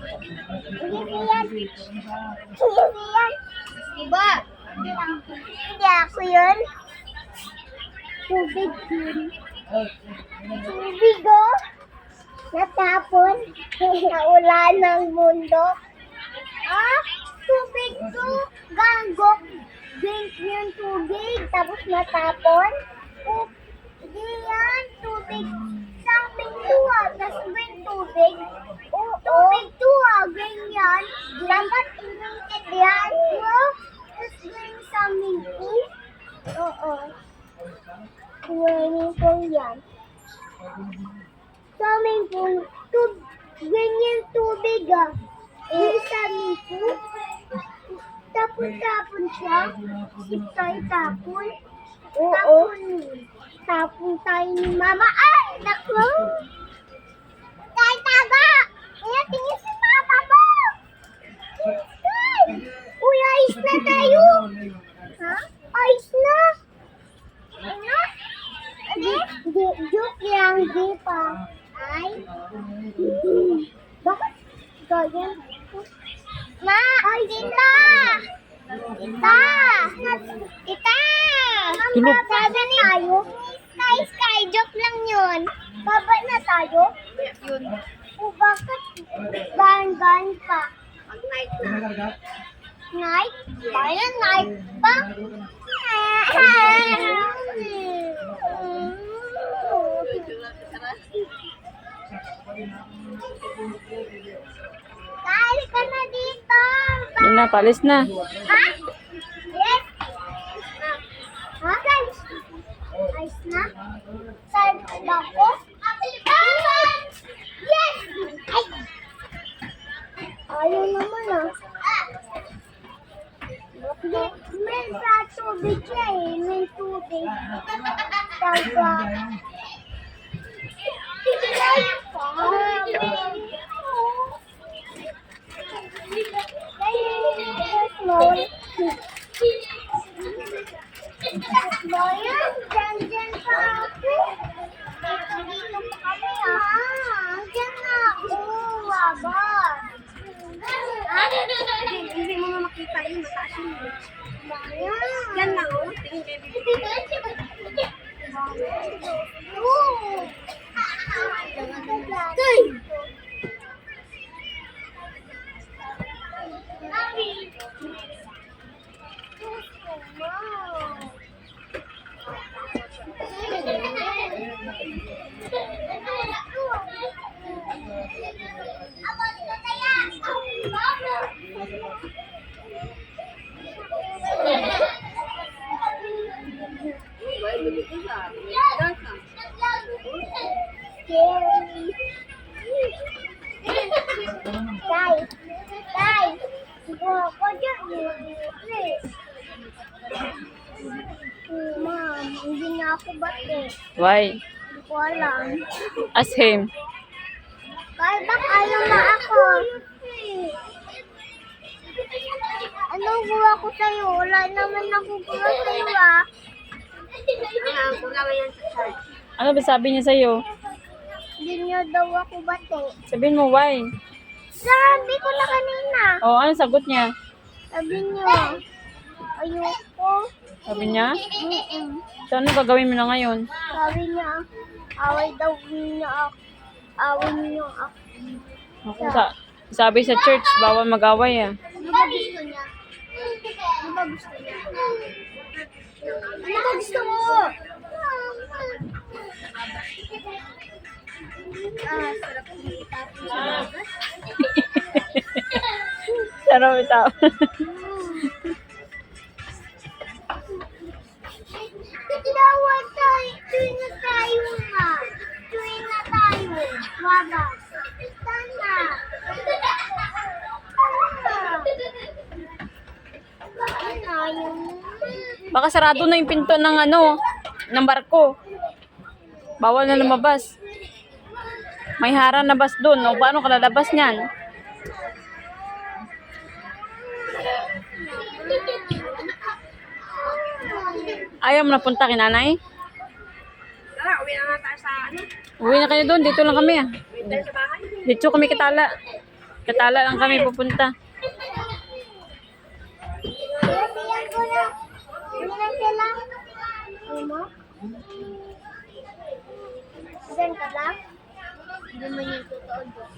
Hindi yan. Hindi yan. Diba? Hindi ako yun. Tubig yun. Tubig oh. Natapon. Naulan ng mundo. Ah, tubig to. Gagok. Drink yung tubig. Tapos natapon. Hindi yan. Tubig. Samping tuwa. Tapos bring tubig. Oo. Tubig tuwa. Ganyan. Dapat inulit yan. Tapos bring swimming pool. Oo. Swimming pool yan. Swimming pool. Ganyan tubig ah. Yung swimming pool. Tapon-tapon siya. Sip tayo tapon. Oo. Tapon tayo ni Mama. Ay! Naku! Tayo taga! Ayan, tingin si Papa mo! Ay! Uy, ayos na tayo! Ha? Ayos na! Ano? Joke lang, di pa. Ay? Bakit? Ganyan? Ma! Ay, tita! Tita! Tita! Tulog. Baba na tayo. Sky, joke lang yun. Baba na tayo. Yun. O bakit gan pa? Night na. Night? Kaya night pa? Kali ka na dito. Yun na, palis na. Ha? Yes. Ha? Guys? Ayos na? Saan ba ko? Yes! Ay! Ayaw naman ah. May sa tubig siya eh. May tubig. Taga. Bayan, dyan pa ako. Dito pa kami ah. Dyan na ako. Wabas. Hindi mo nga makita yun. Mataas yun. Bayan. Yan lang oh. Tingin baby. Tay! Tay! Ako dyan. Ma'am, hindi na ako bate. Why? Hindi ko alam. Ask him. Kaya bak ayaw na ako. Anong gawa ko sa'yo? Wala naman ako gawa sa'yo ah. Ano ba sabi niya sa'yo? Hindi niyo daw ako bate. Sabihin mo, why? Sabi ko na kanina. Oh, ano sagot niya? Sabi niyo, ayoko. Sabi niya? Mm-mm. So, ano gagawin mo na ngayon? Sabi niya, away daw niya ako. Away niyo ako. Ako, sabi sa church, bawal mag-away ah. Ano ba gusto niya? Ano ba gusto niya? Ano ba gusto mo? Sarap ng tapos sa bagas. Sarap ito. Dawat tayo. Tuwing na tayo nga. Tuwing na tayo. Bagas. Sana. Baka sarado na yung pinto ng ng barko. Bawal na lumabas. May harang na bas doon. O paano ka lalabas niyan? Ayaw mo na punta kay nanay? Tara, uwi na nga tayo sa Uwi na kayo doon. Dito lang kami ah. Uwi tayo sa bahay. Dito kami kitala. Katala lang kami pupunta. Siyan ko na. Ano na sila? Ano mo? Diyan ka lang? Hindi mo yung totoo doon.